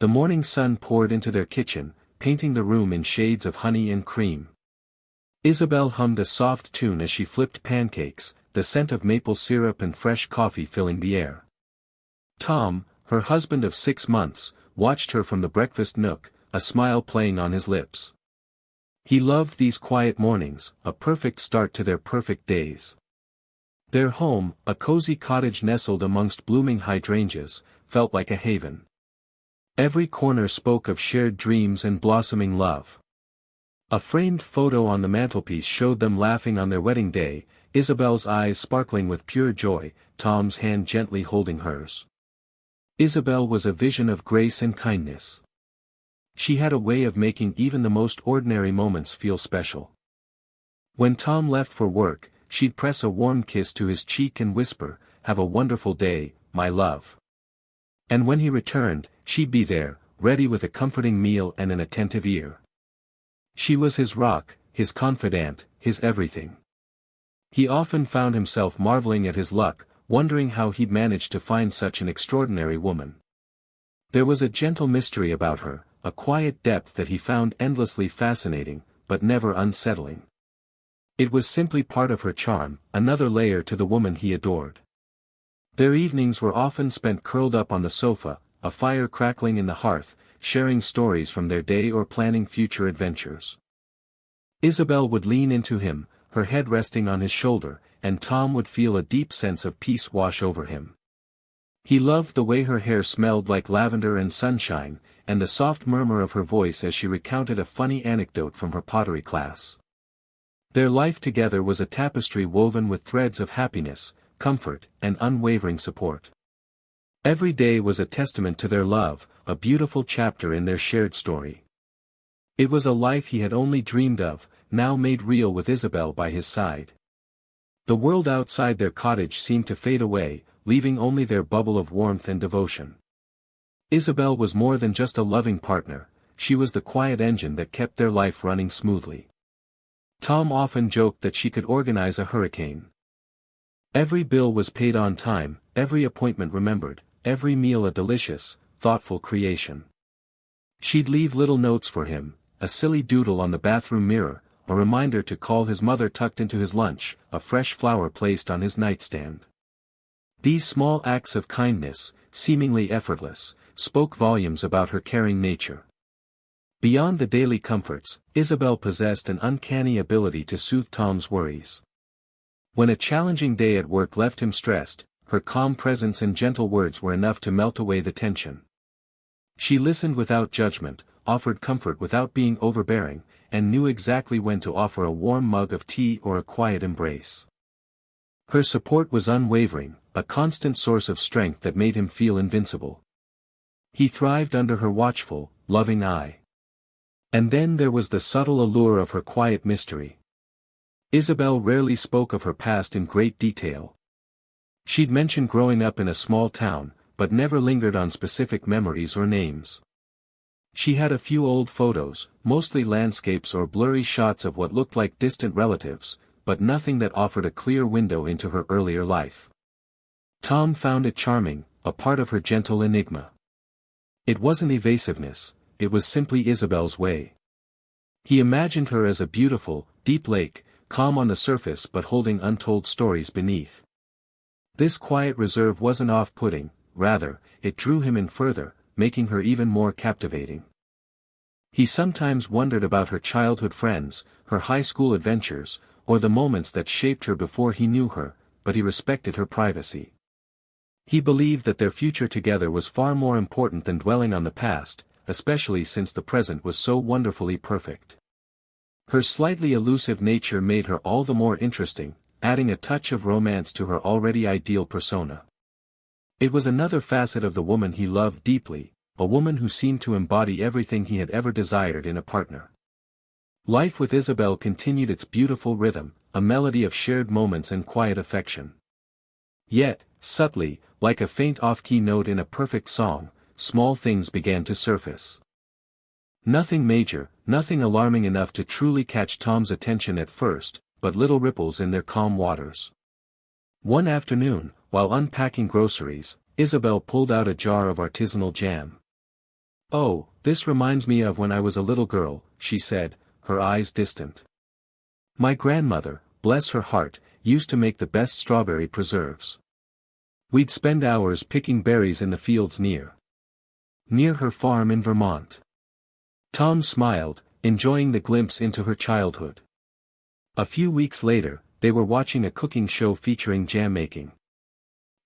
The morning sun poured into their kitchen, painting the room in shades of honey and cream. Isabel hummed a soft tune as she flipped pancakes, the scent of maple syrup and fresh coffee filling the air. Tom, her husband of 6 months, watched her from the breakfast nook, a smile playing on his lips. He loved these quiet mornings, a perfect start to their perfect days. Their home, a cozy cottage nestled amongst blooming hydrangeas, felt like a haven. Every corner spoke of shared dreams and blossoming love. A framed photo on the mantelpiece showed them laughing on their wedding day, Isabel's eyes sparkling with pure joy, Tom's hand gently holding hers. Isabel was a vision of grace and kindness. She had a way of making even the most ordinary moments feel special. When Tom left for work, she'd press a warm kiss to his cheek and whisper, "Have a wonderful day, my love." And when he returned, she'd be there, ready with a comforting meal and an attentive ear. She was his rock, his confidant, his everything. He often found himself marveling at his luck, wondering how he'd managed to find such an extraordinary woman. There was a gentle mystery about her, a quiet depth that he found endlessly fascinating, but never unsettling. It was simply part of her charm, another layer to the woman he adored. Their evenings were often spent curled up on the sofa, a fire crackling in the hearth, sharing stories from their day or planning future adventures. Isabel would lean into him, her head resting on his shoulder, and Tom would feel a deep sense of peace wash over him. He loved the way her hair smelled like lavender and sunshine, and the soft murmur of her voice as she recounted a funny anecdote from her pottery class. Their life together was a tapestry woven with threads of happiness, comfort, and unwavering support. Every day was a testament to their love, a beautiful chapter in their shared story. It was a life he had only dreamed of, now made real with Isabel by his side. The world outside their cottage seemed to fade away, leaving only their bubble of warmth and devotion. Isabel was more than just a loving partner, she was the quiet engine that kept their life running smoothly. Tom often joked that she could organize a hurricane. Every bill was paid on time, every appointment remembered, every meal a delicious, thoughtful creation. She'd leave little notes for him, a silly doodle on the bathroom mirror, a reminder to call his mother tucked into his lunch, a fresh flower placed on his nightstand. These small acts of kindness, seemingly effortless, spoke volumes about her caring nature. Beyond the daily comforts, Isabel possessed an uncanny ability to soothe Tom's worries. When a challenging day at work left him stressed, her calm presence and gentle words were enough to melt away the tension. She listened without judgment, offered comfort without being overbearing, and knew exactly when to offer a warm mug of tea or a quiet embrace. Her support was unwavering, a constant source of strength that made him feel invincible. He thrived under her watchful, loving eye. And then there was the subtle allure of her quiet mystery. Isabel rarely spoke of her past in great detail. She'd mention growing up in a small town, but never lingered on specific memories or names. She had a few old photos, mostly landscapes or blurry shots of what looked like distant relatives, but nothing that offered a clear window into her earlier life. Tom found it charming, a part of her gentle enigma. It wasn't evasiveness, it was simply Isabel's way. He imagined her as a beautiful, deep lake, calm on the surface but holding untold stories beneath. This quiet reserve wasn't off-putting, rather, it drew him in further, making her even more captivating. He sometimes wondered about her childhood friends, her high school adventures, or the moments that shaped her before he knew her, but he respected her privacy. He believed that their future together was far more important than dwelling on the past, especially since the present was so wonderfully perfect. Her slightly elusive nature made her all the more interesting, adding a touch of romance to her already ideal persona. It was another facet of the woman he loved deeply, a woman who seemed to embody everything he had ever desired in a partner. Life with Isabel continued its beautiful rhythm, a melody of shared moments and quiet affection. Yet, subtly, like a faint off-key note in a perfect song, small things began to surface. Nothing major, nothing alarming enough to truly catch Tom's attention at first, but little ripples in their calm waters. One afternoon, while unpacking groceries, Isabel pulled out a jar of artisanal jam. "Oh, this reminds me of when I was a little girl," she said, her eyes distant. "My grandmother, bless her heart, used to make the best strawberry preserves. We'd spend hours picking berries in the fields near her farm in Vermont." Tom smiled, enjoying the glimpse into her childhood. A few weeks later, they were watching a cooking show featuring jam making.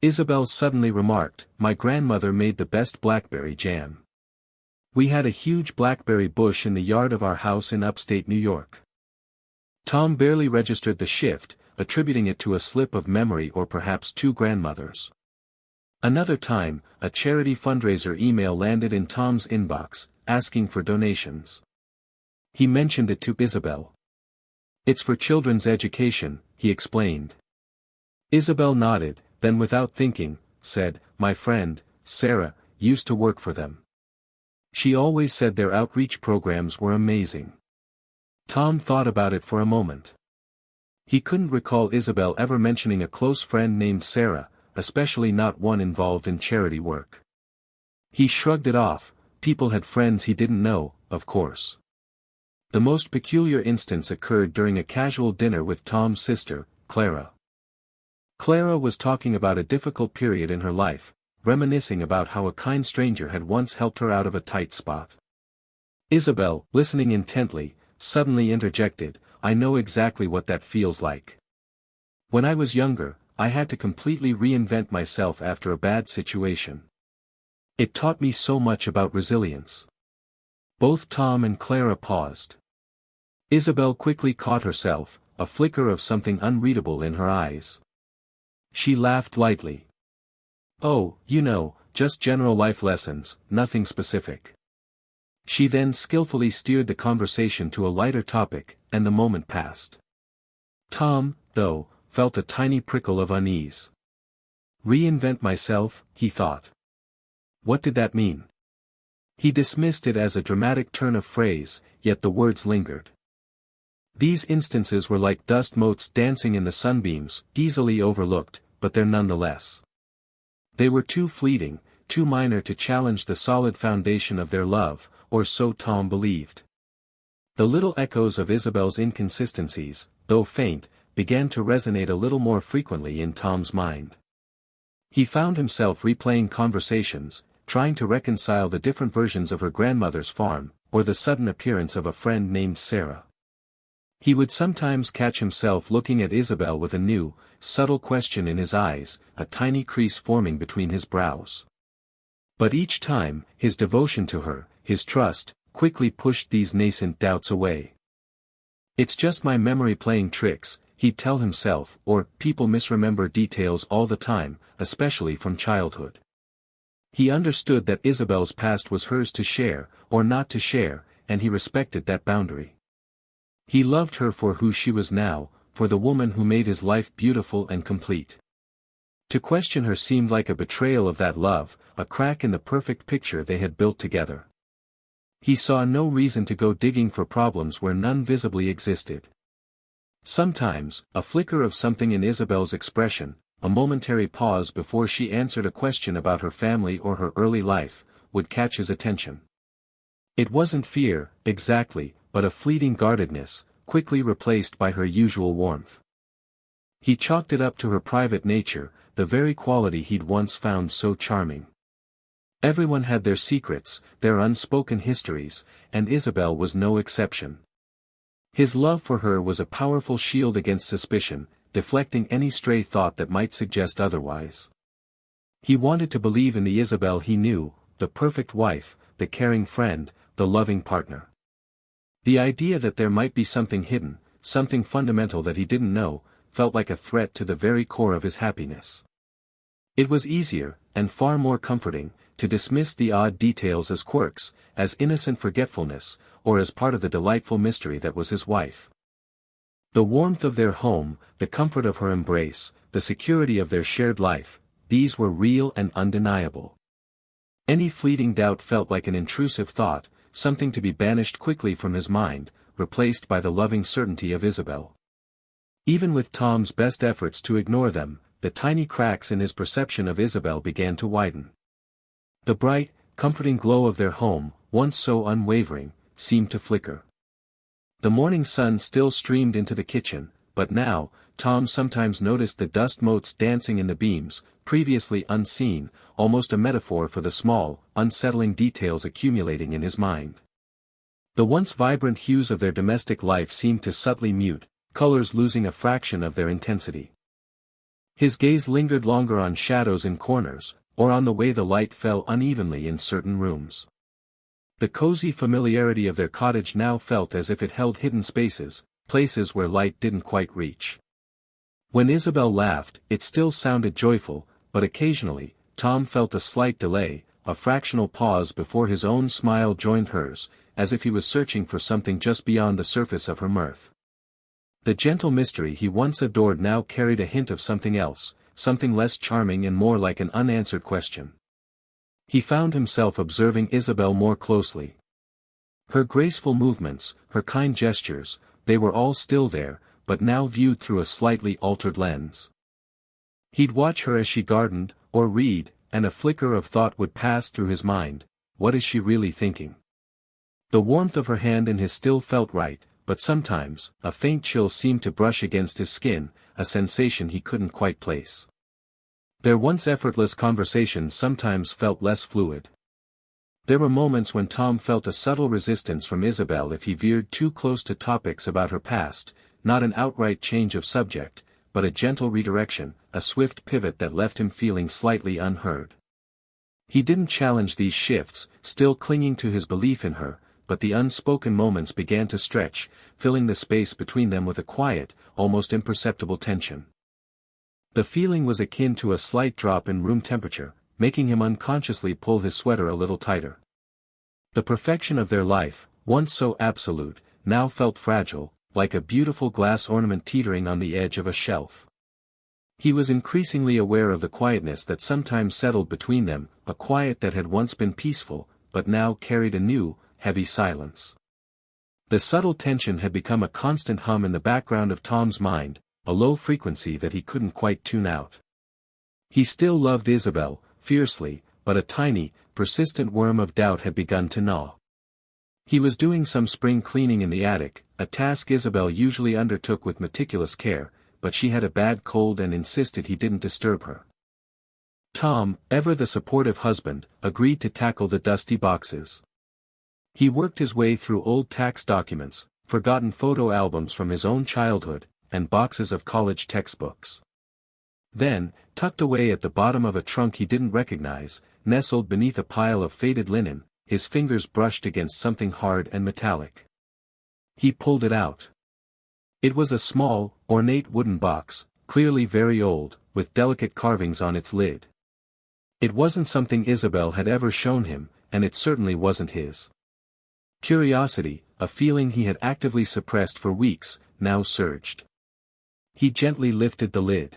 Isabel suddenly remarked, "My grandmother made the best blackberry jam. We had a huge blackberry bush in the yard of our house in upstate New York." Tom barely registered the shift, attributing it to a slip of memory or perhaps two grandmothers. Another time, a charity fundraiser email landed in Tom's inbox, asking for donations. He mentioned it to Isabel. "It's for children's education," he explained. Isabel nodded, then without thinking, said, "My friend, Sarah, used to work for them. She always said their outreach programs were amazing." Tom thought about it for a moment. He couldn't recall Isabel ever mentioning a close friend named Sarah, especially not one involved in charity work. He shrugged it off. People had friends he didn't know, of course. The most peculiar instance occurred during a casual dinner with Tom's sister, Clara. Clara was talking about a difficult period in her life, reminiscing about how a kind stranger had once helped her out of a tight spot. Isabel, listening intently, suddenly interjected, "I know exactly what that feels like. When I was younger, I had to completely reinvent myself after a bad situation. It taught me so much about resilience." Both Tom and Clara paused. Isabel quickly caught herself, a flicker of something unreadable in her eyes. She laughed lightly. "Oh, just general life lessons, nothing specific." She then skillfully steered the conversation to a lighter topic, and the moment passed. Tom, though, felt a tiny prickle of unease. Reinvent myself, he thought. What did that mean? He dismissed it as a dramatic turn of phrase, yet the words lingered. These instances were like dust motes dancing in the sunbeams, easily overlooked, but they're nonetheless. They were too fleeting, too minor to challenge the solid foundation of their love, or so Tom believed. The little echoes of Isabel's inconsistencies, though faint, began to resonate a little more frequently in Tom's mind. He found himself replaying conversations, trying to reconcile the different versions of her grandmother's farm, or the sudden appearance of a friend named Sarah. He would sometimes catch himself looking at Isabel with a new, subtle question in his eyes, a tiny crease forming between his brows. But each time, his devotion to her, his trust, quickly pushed these nascent doubts away. "It's just my memory playing tricks," he'd tell himself, or, "people misremember details all the time, especially from childhood." He understood that Isabel's past was hers to share, or not to share, and he respected that boundary. He loved her for who she was now, for the woman who made his life beautiful and complete. To question her seemed like a betrayal of that love, a crack in the perfect picture they had built together. He saw no reason to go digging for problems where none visibly existed. Sometimes, a flicker of something in Isabel's expression, a momentary pause before she answered a question about her family or her early life, would catch his attention. It wasn't fear, exactly, but a fleeting guardedness, quickly replaced by her usual warmth. He chalked it up to her private nature, the very quality he'd once found so charming. Everyone had their secrets, their unspoken histories, and Isabel was no exception. His love for her was a powerful shield against suspicion, deflecting any stray thought that might suggest otherwise. He wanted to believe in the Isabel he knew, the perfect wife, the caring friend, the loving partner. The idea that there might be something hidden, something fundamental that he didn't know, felt like a threat to the very core of his happiness. It was easier, and far more comforting, to dismiss the odd details as quirks, as innocent forgetfulness, or as part of the delightful mystery that was his wife. The warmth of their home, the comfort of her embrace, the security of their shared life, these were real and undeniable. Any fleeting doubt felt like an intrusive thought, something to be banished quickly from his mind, replaced by the loving certainty of Isabel. Even with Tom's best efforts to ignore them, the tiny cracks in his perception of Isabel began to widen. The bright, comforting glow of their home, once so unwavering, seemed to flicker. The morning sun still streamed into the kitchen, but now, Tom sometimes noticed the dust motes dancing in the beams, previously unseen, almost a metaphor for the small, unsettling details accumulating in his mind. The once vibrant hues of their domestic life seemed to subtly mute, colors losing a fraction of their intensity. His gaze lingered longer on shadows in corners, or on the way the light fell unevenly in certain rooms. The cozy familiarity of their cottage now felt as if it held hidden spaces, places where light didn't quite reach. When Isabel laughed, it still sounded joyful, but occasionally, Tom felt a slight delay, a fractional pause before his own smile joined hers, as if he was searching for something just beyond the surface of her mirth. The gentle mystery he once adored now carried a hint of something else, something less charming and more like an unanswered question. He found himself observing Isabel more closely. Her graceful movements, her kind gestures, they were all still there, but now viewed through a slightly altered lens. He'd watch her as she gardened, or read, and a flicker of thought would pass through his mind. What is she really thinking? The warmth of her hand in his still felt right, but sometimes, a faint chill seemed to brush against his skin, a sensation he couldn't quite place. Their once effortless conversations sometimes felt less fluid. There were moments when Tom felt a subtle resistance from Isabel if he veered too close to topics about her past, not an outright change of subject, but a gentle redirection, a swift pivot that left him feeling slightly unheard. He didn't challenge these shifts, still clinging to his belief in her, but the unspoken moments began to stretch, filling the space between them with a quiet, almost imperceptible tension. The feeling was akin to a slight drop in room temperature, making him unconsciously pull his sweater a little tighter. The perfection of their life, once so absolute, now felt fragile, like a beautiful glass ornament teetering on the edge of a shelf. He was increasingly aware of the quietness that sometimes settled between them, a quiet that had once been peaceful, but now carried a new, heavy silence. The subtle tension had become a constant hum in the background of Tom's mind, a low frequency that he couldn't quite tune out. He still loved Isabel, fiercely, but a tiny, persistent worm of doubt had begun to gnaw. He was doing some spring cleaning in the attic, a task Isabel usually undertook with meticulous care, but she had a bad cold and insisted he didn't disturb her. Tom, ever the supportive husband, agreed to tackle the dusty boxes. He worked his way through old tax documents, forgotten photo albums from his own childhood, and boxes of college textbooks. Then, tucked away at the bottom of a trunk he didn't recognize, nestled beneath a pile of faded linen, his fingers brushed against something hard and metallic. He pulled it out. It was a small, ornate wooden box, clearly very old, with delicate carvings on its lid. It wasn't something Isabel had ever shown him, and it certainly wasn't his. Curiosity, a feeling he had actively suppressed for weeks, now surged. He gently lifted the lid.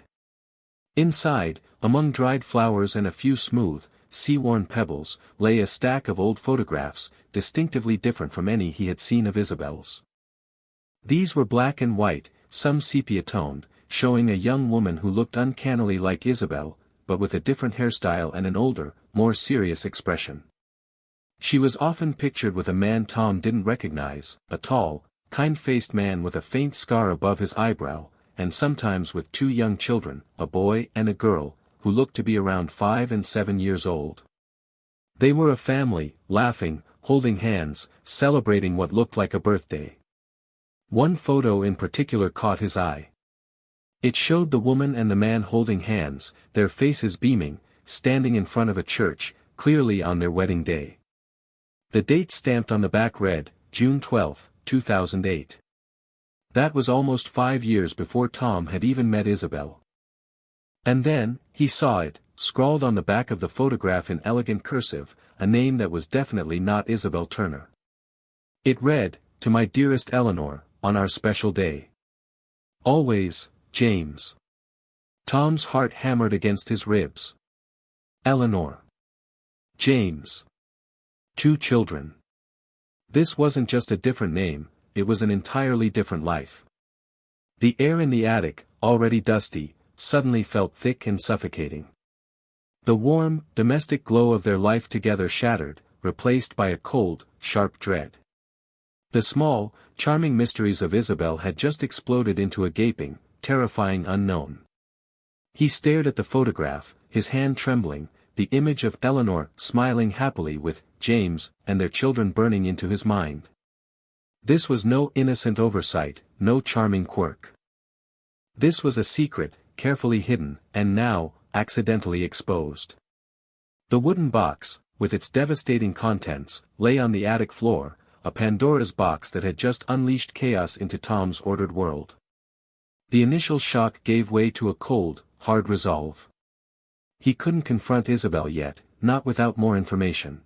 Inside, among dried flowers and a few smooth, sea-worn pebbles, lay a stack of old photographs, distinctively different from any he had seen of Isabel's. These were black and white, some sepia-toned, showing a young woman who looked uncannily like Isabel, but with a different hairstyle and an older, more serious expression. She was often pictured with a man Tom didn't recognize, a tall, kind-faced man with a faint scar above his eyebrow, and sometimes with two young children, a boy and a girl, who looked to be around 5 and 7 years old. They were a family, laughing, holding hands, celebrating what looked like a birthday. One photo in particular caught his eye. It showed the woman and the man holding hands, their faces beaming, standing in front of a church, clearly on their wedding day. The date stamped on the back read, June 12, 2008. That was almost 5 years before Tom had even met Isabel. And then, he saw it, scrawled on the back of the photograph in elegant cursive, a name that was definitely not Isabel Turner. It read, "To my dearest Eleanor, on our special day. Always, James." Tom's heart hammered against his ribs. Eleanor. James. 2 children. This wasn't just a different name, it was an entirely different life. The air in the attic, already dusty, suddenly felt thick and suffocating. The warm, domestic glow of their life together shattered, replaced by a cold, sharp dread. The small, charming mysteries of Isabel had just exploded into a gaping, terrifying unknown. He stared at the photograph, his hand trembling, the image of Eleanor smiling happily with James and their children burning into his mind. This was no innocent oversight, no charming quirk. This was a secret, carefully hidden, and now, accidentally exposed. The wooden box, with its devastating contents, lay on the attic floor, a Pandora's box that had just unleashed chaos into Tom's ordered world. The initial shock gave way to a cold, hard resolve. He couldn't confront Isabel yet, not without more information.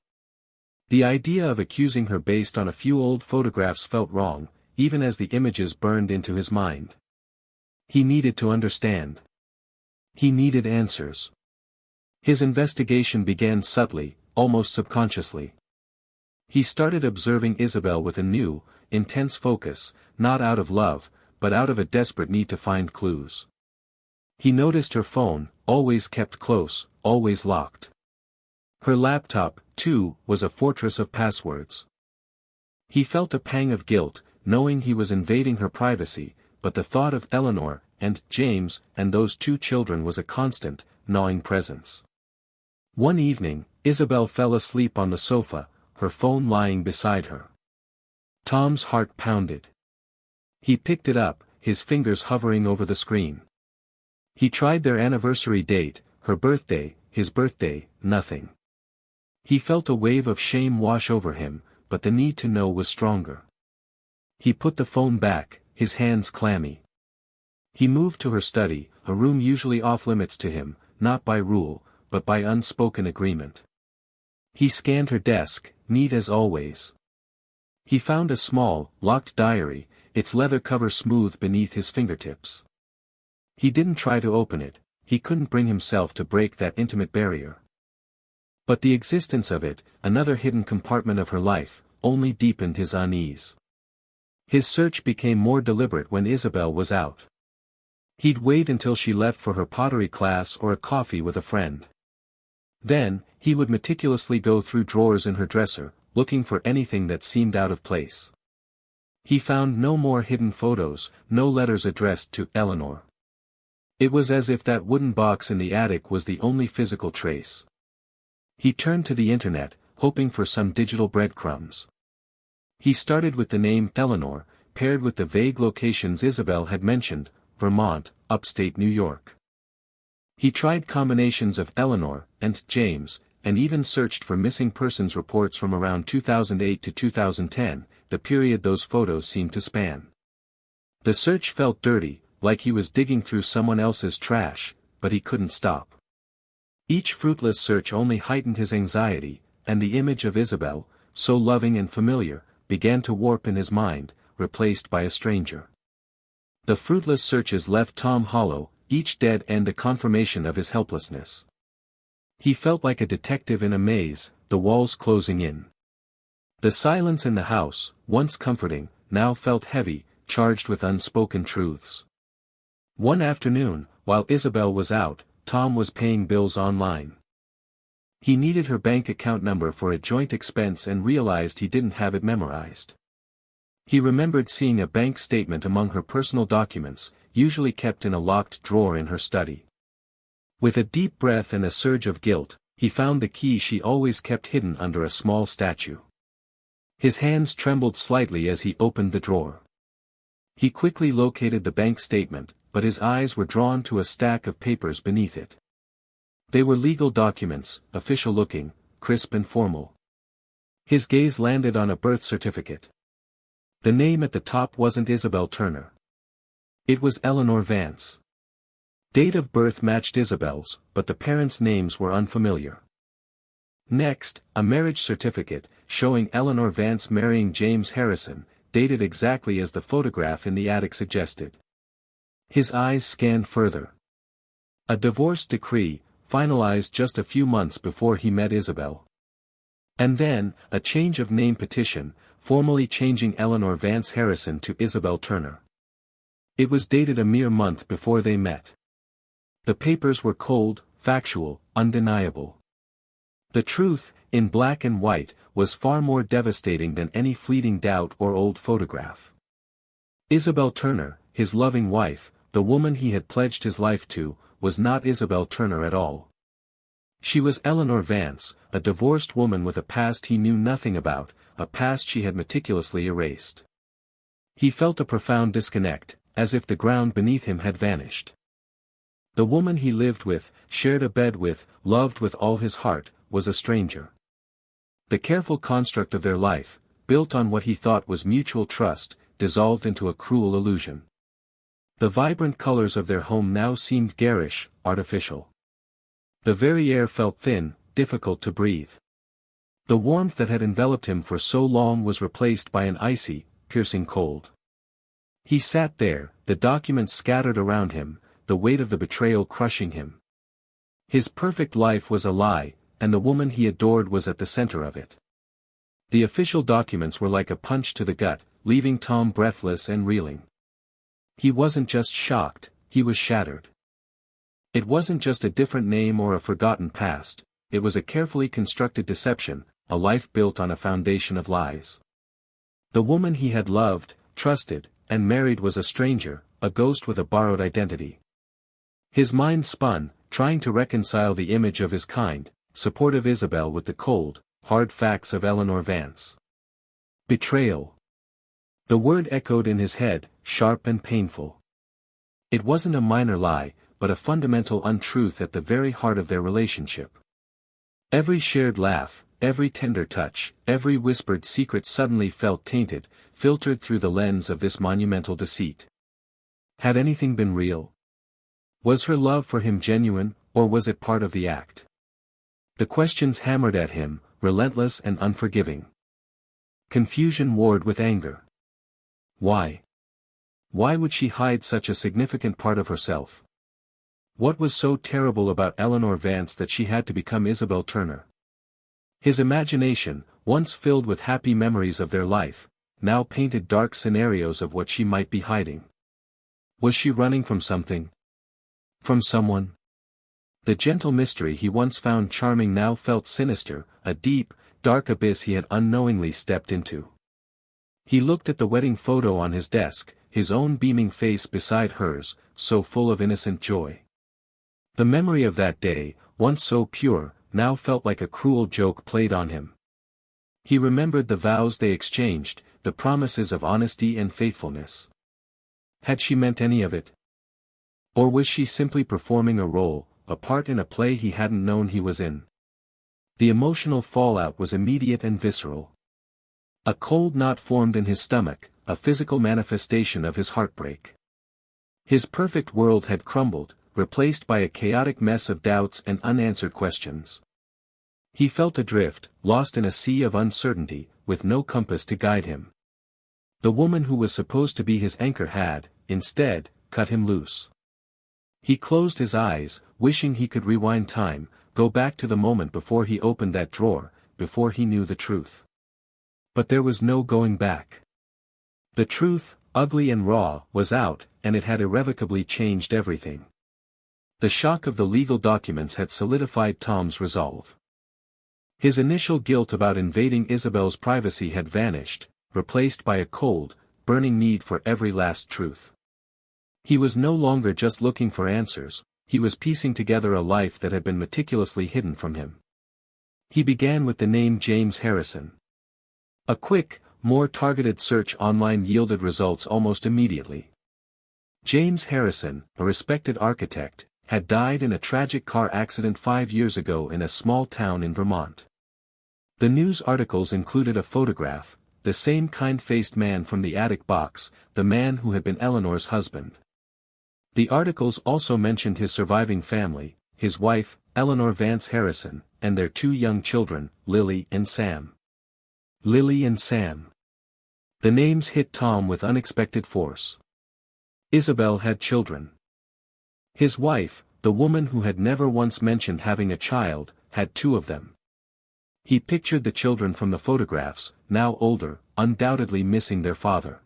The idea of accusing her based on a few old photographs felt wrong, even as the images burned into his mind. He needed to understand. He needed answers. His investigation began subtly, almost subconsciously. He started observing Isabel with a new, intense focus, not out of love, but out of a desperate need to find clues. He noticed her phone, always kept close, always locked. Her laptop, too, was a fortress of passwords. He felt a pang of guilt, knowing he was invading her privacy, but the thought of Eleanor, and James, and those two children was a constant, gnawing presence. One evening, Isabel fell asleep on the sofa, her phone lying beside her. Tom's heart pounded. He picked it up, his fingers hovering over the screen. He tried their anniversary date, her birthday, his birthday, nothing. He felt a wave of shame wash over him, but the need to know was stronger. He put the phone back, his hands clammy. He moved to her study, a room usually off-limits to him, not by rule, but by unspoken agreement. He scanned her desk, neat as always. He found a small, locked diary, its leather cover smooth beneath his fingertips. He didn't try to open it, he couldn't bring himself to break that intimate barrier. But the existence of it, another hidden compartment of her life, only deepened his unease. His search became more deliberate when Isabel was out. He'd wait until she left for her pottery class or a coffee with a friend. Then, he would meticulously go through drawers in her dresser, looking for anything that seemed out of place. He found no more hidden photos, no letters addressed to Eleanor. It was as if that wooden box in the attic was the only physical trace. He turned to the internet, hoping for some digital breadcrumbs. He started with the name Eleanor, paired with the vague locations Isabel had mentioned, Vermont, upstate New York. He tried combinations of Eleanor and James, and even searched for missing persons reports from around 2008 to 2010, the period those photos seemed to span. The search felt dirty, like he was digging through someone else's trash, but he couldn't stop. Each fruitless search only heightened his anxiety, and the image of Isabel, so loving and familiar, began to warp in his mind, replaced by a stranger. The fruitless searches left Tom hollow, each dead end a confirmation of his helplessness. He felt like a detective in a maze, the walls closing in. The silence in the house, once comforting, now felt heavy, charged with unspoken truths. One afternoon, while Isabel was out, Tom was paying bills online. He needed her bank account number for a joint expense and realized he didn't have it memorized. He remembered seeing a bank statement among her personal documents, usually kept in a locked drawer in her study. With a deep breath and a surge of guilt, he found the key she always kept hidden under a small statue. His hands trembled slightly as he opened the drawer. He quickly located the bank statement, but his eyes were drawn to a stack of papers beneath it. They were legal documents, official-looking, crisp and formal. His gaze landed on a birth certificate. The name at the top wasn't Isabel Turner. It was Eleanor Vance. Date of birth matched Isabel's, but the parents' names were unfamiliar. Next, a marriage certificate, showing Eleanor Vance marrying James Harrison, dated exactly as the photograph in the attic suggested. His eyes scanned further. A divorce decree, finalized just a few months before he met Isabel. And then, a change of name petition, formally changing Eleanor Vance Harrison to Isabel Turner. It was dated a mere month before they met. The papers were cold, factual, undeniable. The truth, in black and white, was far more devastating than any fleeting doubt or old photograph. Isabel Turner, his loving wife, the woman he had pledged his life to, was not Isabel Turner at all. She was Eleanor Vance, a divorced woman with a past he knew nothing about, a past she had meticulously erased. He felt a profound disconnect, as if the ground beneath him had vanished. The woman he lived with, shared a bed with, loved with all his heart, was a stranger. The careful construct of their life, built on what he thought was mutual trust, dissolved into a cruel illusion. The vibrant colors of their home now seemed garish, artificial. The very air felt thin, difficult to breathe. The warmth that had enveloped him for so long was replaced by an icy, piercing cold. He sat there, the documents scattered around him, the weight of the betrayal crushing him. His perfect life was a lie, and the woman he adored was at the center of it. The official documents were like a punch to the gut, leaving Tom breathless and reeling. He wasn't just shocked, he was shattered. It wasn't just a different name or a forgotten past, it was a carefully constructed deception, a life built on a foundation of lies. The woman he had loved, trusted, and married was a stranger, a ghost with a borrowed identity. His mind spun, trying to reconcile the image of his kind, supportive Isabel with the cold, hard facts of Eleanor Vance. Betrayal. The word echoed in his head, sharp and painful. It wasn't a minor lie, but a fundamental untruth at the very heart of their relationship. Every shared laugh, every tender touch, every whispered secret suddenly felt tainted, filtered through the lens of this monumental deceit. Had anything been real? Was her love for him genuine, or was it part of the act? The questions hammered at him, relentless and unforgiving. Confusion warred with anger. Why? Why would she hide such a significant part of herself? What was so terrible about Eleanor Vance that she had to become Isabel Turner? His imagination, once filled with happy memories of their life, now painted dark scenarios of what she might be hiding. Was she running from something? From someone? The gentle mystery he once found charming now felt sinister, a deep, dark abyss he had unknowingly stepped into. He looked at the wedding photo on his desk, his own beaming face beside hers, so full of innocent joy. The memory of that day, once so pure, now felt like a cruel joke played on him. He remembered the vows they exchanged, the promises of honesty and faithfulness. Had she meant any of it? Or was she simply performing a role, a part in a play he hadn't known he was in? The emotional fallout was immediate and visceral. A cold knot formed in his stomach, a physical manifestation of his heartbreak. His perfect world had crumbled, replaced by a chaotic mess of doubts and unanswered questions. He felt adrift, lost in a sea of uncertainty, with no compass to guide him. The woman who was supposed to be his anchor had, instead, cut him loose. He closed his eyes, wishing he could rewind time, go back to the moment before he opened that drawer, before he knew the truth. But there was no going back. The truth, ugly and raw, was out, and it had irrevocably changed everything. The shock of the legal documents had solidified Tom's resolve. His initial guilt about invading Isabel's privacy had vanished, replaced by a cold, burning need for every last truth. He was no longer just looking for answers, he was piecing together a life that had been meticulously hidden from him. He began with the name James Harrison. A quick, more targeted search online yielded results almost immediately. James Harrison, a respected architect, had died in a tragic car accident 5 years ago in a small town in Vermont. The news articles included a photograph, the same kind-faced man from the attic box, the man who had been Eleanor's husband. The articles also mentioned his surviving family, his wife, Eleanor Vance Harrison, and their 2 young children, Lily and Sam. Lily and Sam. The names hit Tom with unexpected force. Isabel had children. His wife, the woman who had never once mentioned having a child, had 2 of them. He pictured the children from the photographs, now older, undoubtedly missing their father.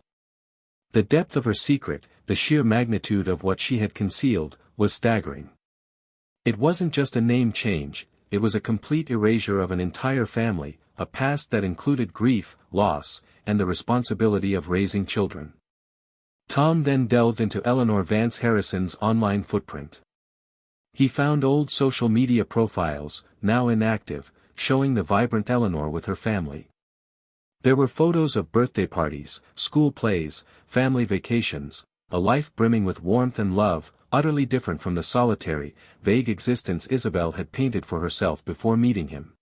The depth of her secret, the sheer magnitude of what she had concealed, was staggering. It wasn't just a name change, it was a complete erasure of an entire family, a past that included grief, loss, and the responsibility of raising children. Tom then delved into Eleanor Vance Harrison's online footprint. He found old social media profiles, now inactive, showing the vibrant Eleanor with her family. There were photos of birthday parties, school plays, family vacations, a life brimming with warmth and love, utterly different from the solitary, vague existence Isabel had painted for herself before meeting him.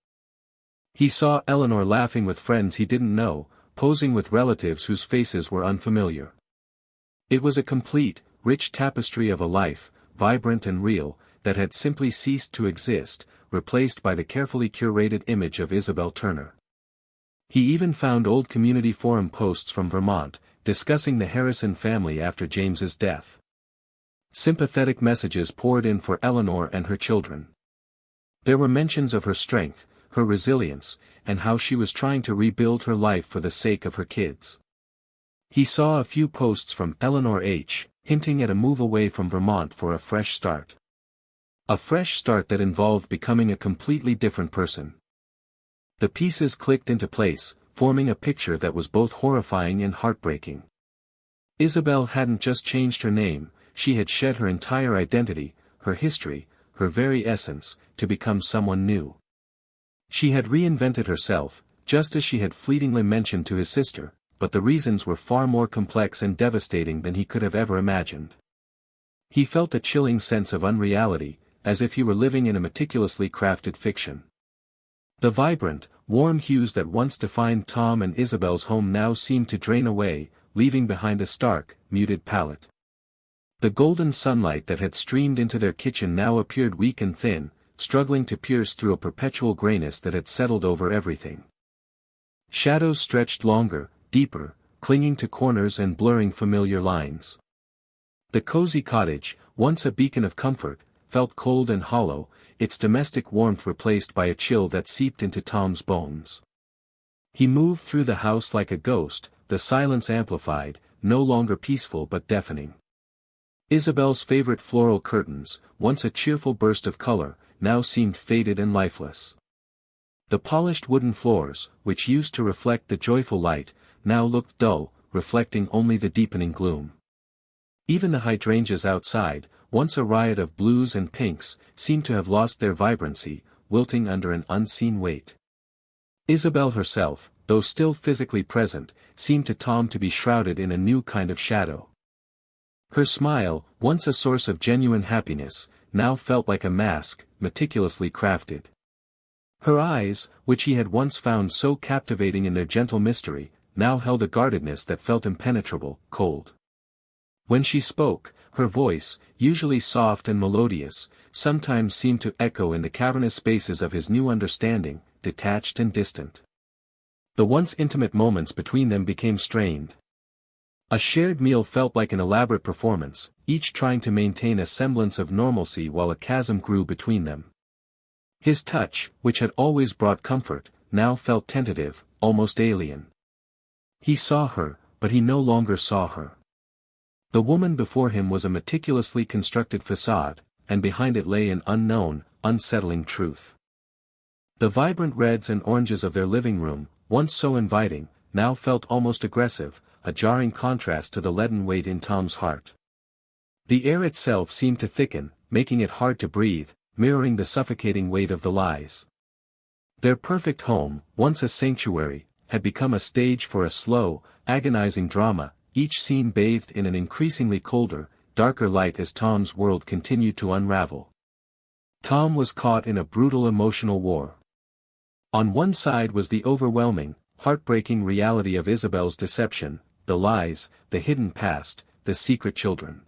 He saw Eleanor laughing with friends he didn't know, posing with relatives whose faces were unfamiliar. It was a complete, rich tapestry of a life, vibrant and real, that had simply ceased to exist, replaced by the carefully curated image of Isabel Turner. He even found old community forum posts from Vermont, discussing the Harrison family after James's death. Sympathetic messages poured in for Eleanor and her children. There were mentions of her strength, her resilience, and how she was trying to rebuild her life for the sake of her kids. He saw a few posts from Eleanor H., hinting at a move away from Vermont for a fresh start. A fresh start that involved becoming a completely different person. The pieces clicked into place, forming a picture that was both horrifying and heartbreaking. Isabel hadn't just changed her name, she had shed her entire identity, her history, her very essence, to become someone new. She had reinvented herself, just as she had fleetingly mentioned to his sister, but the reasons were far more complex and devastating than he could have ever imagined. He felt a chilling sense of unreality, as if he were living in a meticulously crafted fiction. The vibrant, warm hues that once defined Tom and Isabel's home now seemed to drain away, leaving behind a stark, muted palette. The golden sunlight that had streamed into their kitchen now appeared weak and thin, struggling to pierce through a perpetual grayness that had settled over everything. Shadows stretched longer, deeper, clinging to corners and blurring familiar lines. The cozy cottage, once a beacon of comfort, felt cold and hollow, its domestic warmth replaced by a chill that seeped into Tom's bones. He moved through the house like a ghost, the silence amplified, no longer peaceful but deafening. Isabel's favorite floral curtains, once a cheerful burst of color, now seemed faded and lifeless. The polished wooden floors, which used to reflect the joyful light, now looked dull, reflecting only the deepening gloom. Even the hydrangeas outside, once a riot of blues and pinks, seemed to have lost their vibrancy, wilting under an unseen weight. Isabel herself, though still physically present, seemed to Tom to be shrouded in a new kind of shadow. Her smile, once a source of genuine happiness, now felt like a mask, meticulously crafted. Her eyes, which he had once found so captivating in their gentle mystery, now held a guardedness that felt impenetrable, cold. When she spoke, her voice, usually soft and melodious, sometimes seemed to echo in the cavernous spaces of his new understanding, detached and distant. The once intimate moments between them became strained. A shared meal felt like an elaborate performance, each trying to maintain a semblance of normalcy while a chasm grew between them. His touch, which had always brought comfort, now felt tentative, almost alien. He saw her, but he no longer saw her. The woman before him was a meticulously constructed facade, and behind it lay an unknown, unsettling truth. The vibrant reds and oranges of their living room, once so inviting, now felt almost aggressive, a jarring contrast to the leaden weight in Tom's heart. The air itself seemed to thicken, making it hard to breathe, mirroring the suffocating weight of the lies. Their perfect home, once a sanctuary, had become a stage for a slow, agonizing drama, each scene bathed in an increasingly colder, darker light as Tom's world continued to unravel. Tom was caught in a brutal emotional war. On one side was the overwhelming, heartbreaking reality of Isabel's deception, the lies, the hidden past, the secret children.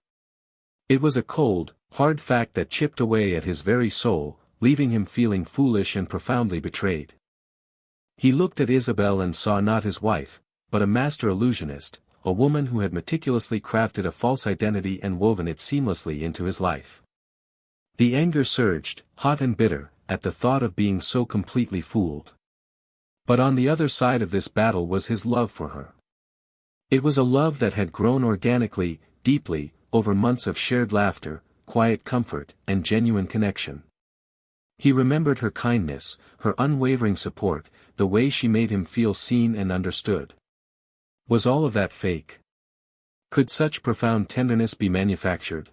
It was a cold, hard fact that chipped away at his very soul, leaving him feeling foolish and profoundly betrayed. He looked at Isabel and saw not his wife, but a master illusionist, a woman who had meticulously crafted a false identity and woven it seamlessly into his life. The anger surged, hot and bitter, at the thought of being so completely fooled. But on the other side of this battle was his love for her. It was a love that had grown organically, deeply, over months of shared laughter, quiet comfort, and genuine connection. He remembered her kindness, her unwavering support, the way she made him feel seen and understood. Was all of that fake? Could such profound tenderness be manufactured?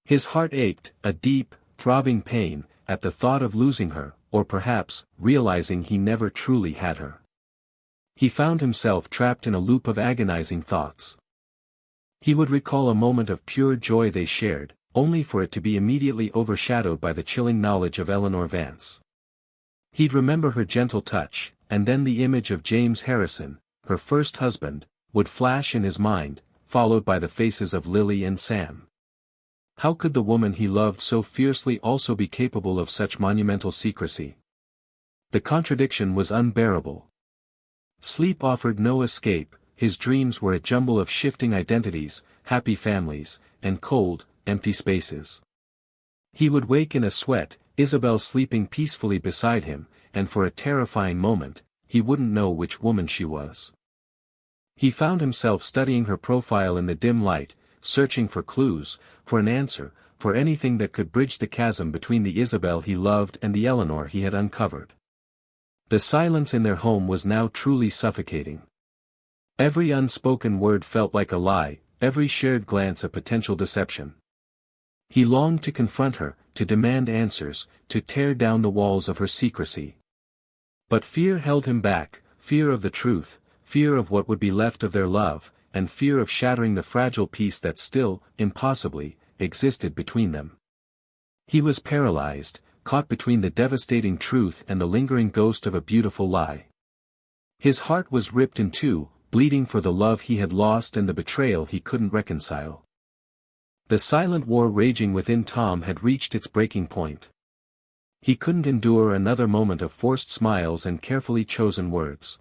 His heart ached, a deep, throbbing pain, at the thought of losing her, or perhaps, realizing he never truly had her. He found himself trapped in a loop of agonizing thoughts. He would recall a moment of pure joy they shared, only for it to be immediately overshadowed by the chilling knowledge of Eleanor Vance. He'd remember her gentle touch, and then the image of James Harrison, her first husband, would flash in his mind, followed by the faces of Lily and Sam. How could the woman he loved so fiercely also be capable of such monumental secrecy? The contradiction was unbearable. Sleep offered no escape, his dreams were a jumble of shifting identities, happy families, and cold, empty spaces. He would wake in a sweat, Isabel sleeping peacefully beside him, and for a terrifying moment, he wouldn't know which woman she was. He found himself studying her profile in the dim light, searching for clues, for an answer, for anything that could bridge the chasm between the Isabel he loved and the Eleanor he had uncovered. The silence in their home was now truly suffocating. Every unspoken word felt like a lie, every shared glance a potential deception. He longed to confront her, to demand answers, to tear down the walls of her secrecy. But fear held him back, fear of the truth, fear of what would be left of their love, and fear of shattering the fragile peace that still, impossibly, existed between them. He was paralyzed, caught between the devastating truth and the lingering ghost of a beautiful lie. His heart was ripped in two, bleeding for the love he had lost and the betrayal he couldn't reconcile. The silent war raging within Tom had reached its breaking point. He couldn't endure another moment of forced smiles and carefully chosen words.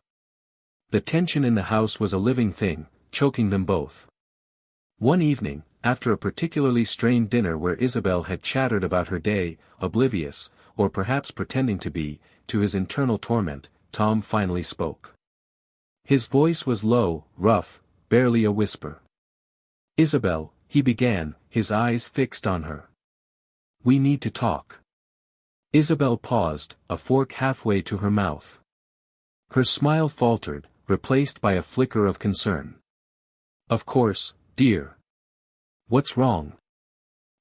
The tension in the house was a living thing, choking them both. One evening, after a particularly strained dinner where Isabel had chattered about her day, oblivious, or perhaps pretending to be, to his internal torment, Tom finally spoke. His voice was low, rough, barely a whisper. "Isabel," he began, his eyes fixed on her. "We need to talk." Isabel paused, a fork halfway to her mouth. Her smile faltered, replaced by a flicker of concern. "Of course, dear. What's wrong?"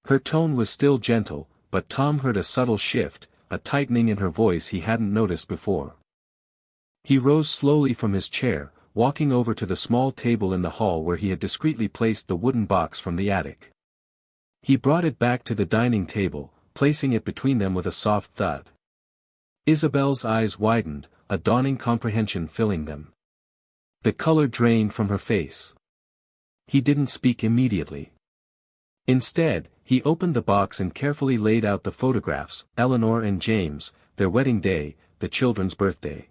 Her tone was still gentle, but Tom heard a subtle shift, a tightening in her voice he hadn't noticed before. He rose slowly from his chair, walking over to the small table in the hall where he had discreetly placed the wooden box from the attic. He brought it back to the dining table, placing it between them with a soft thud. Isabel's eyes widened, a dawning comprehension filling them. The color drained from her face. He didn't speak immediately. Instead, he opened the box and carefully laid out the photographs, Eleanor and James, their wedding day, the children's birthday.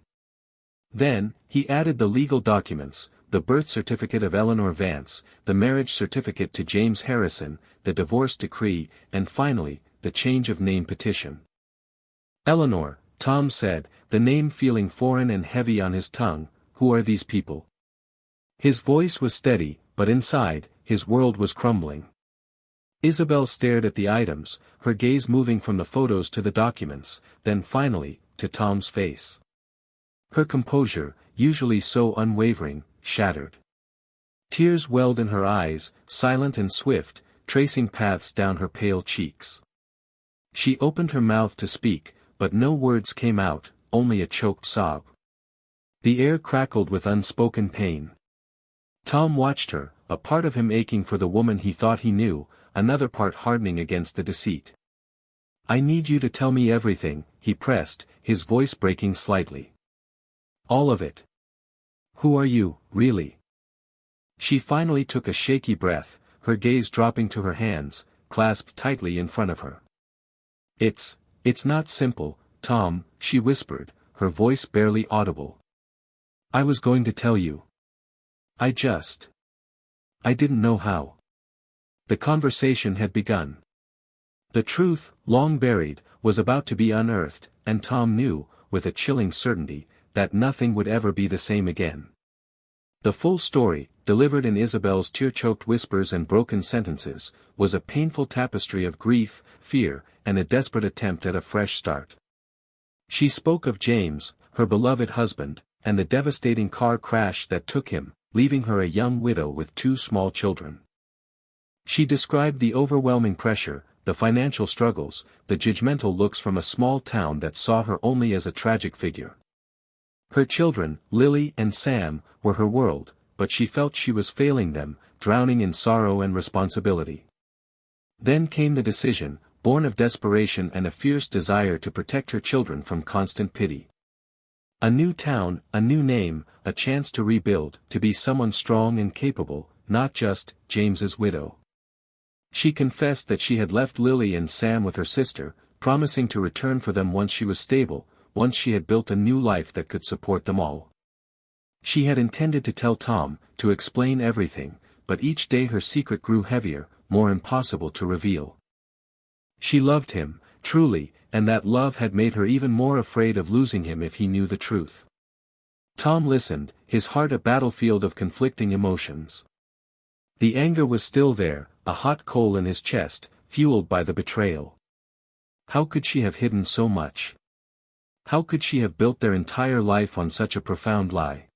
Then, he added the legal documents, the birth certificate of Eleanor Vance, the marriage certificate to James Harrison, the divorce decree, and finally, the change of name petition. "Eleanor," Tom said, the name feeling foreign and heavy on his tongue, "who are these people?" His voice was steady, but inside, his world was crumbling. Isabel stared at the items, her gaze moving from the photos to the documents, then finally, to Tom's face. Her composure, usually so unwavering, shattered. Tears welled in her eyes, silent and swift, tracing paths down her pale cheeks. She opened her mouth to speak, but no words came out, only a choked sob. The air crackled with unspoken pain. Tom watched her, a part of him aching for the woman he thought he knew, another part hardening against the deceit. "I need you to tell me everything," he pressed, his voice breaking slightly. "All of it. Who are you, really?" She finally took a shaky breath, her gaze dropping to her hands, clasped tightly in front of her. It's not simple, Tom," she whispered, her voice barely audible. "I was going to tell you. I didn't know how." The conversation had begun. The truth, long buried, was about to be unearthed, and Tom knew, with a chilling certainty, that nothing would ever be the same again. The full story, delivered in Isabel's tear-choked whispers and broken sentences, was a painful tapestry of grief, fear, and a desperate attempt at a fresh start. She spoke of James, her beloved husband, and the devastating car crash that took him, leaving her a young widow with 2 small children. She described the overwhelming pressure, the financial struggles, the judgmental looks from a small town that saw her only as a tragic figure. Her children, Lily and Sam, were her world, but she felt she was failing them, drowning in sorrow and responsibility. Then came the decision, born of desperation and a fierce desire to protect her children from constant pity. A new town, a new name, a chance to rebuild, to be someone strong and capable, not just James's widow. She confessed that she had left Lily and Sam with her sister, promising to return for them once she was stable, once she had built a new life that could support them all. She had intended to tell Tom, to explain everything, but each day her secret grew heavier, more impossible to reveal. She loved him, truly, and that love had made her even more afraid of losing him if he knew the truth. Tom listened, his heart a battlefield of conflicting emotions. The anger was still there, a hot coal in his chest, fueled by the betrayal. How could she have hidden so much? How could she have built their entire life on such a profound lie?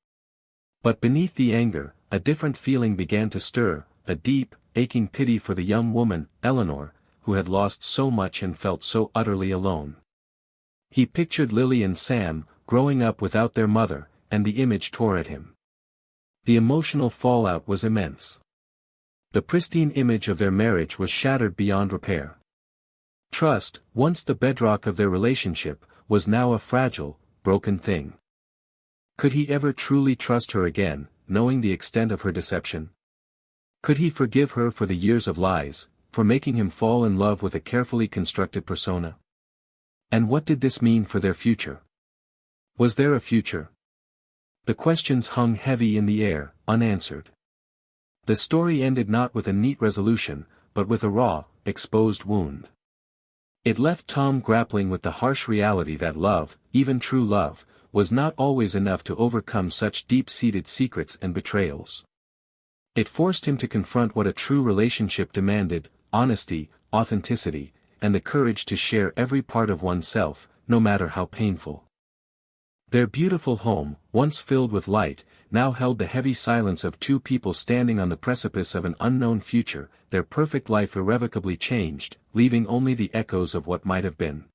But beneath the anger, a different feeling began to stir, a deep, aching pity for the young woman, Eleanor, who had lost so much and felt so utterly alone. He pictured Lily and Sam, growing up without their mother, and the image tore at him. The emotional fallout was immense. The pristine image of their marriage was shattered beyond repair. Trust, once the bedrock of their relationship, was now a fragile, broken thing. Could he ever truly trust her again, knowing the extent of her deception? Could he forgive her for the years of lies, for making him fall in love with a carefully constructed persona? And what did this mean for their future? Was there a future? The questions hung heavy in the air, unanswered. The story ended not with a neat resolution, but with a raw, exposed wound. It left Tom grappling with the harsh reality that love, even true love, was not always enough to overcome such deep-seated secrets and betrayals. It forced him to confront what a true relationship demanded: honesty, authenticity, and the courage to share every part of oneself, no matter how painful. Their beautiful home, once filled with light, now held the heavy silence of 2 people standing on the precipice of an unknown future, their perfect life irrevocably changed, leaving only the echoes of what might have been.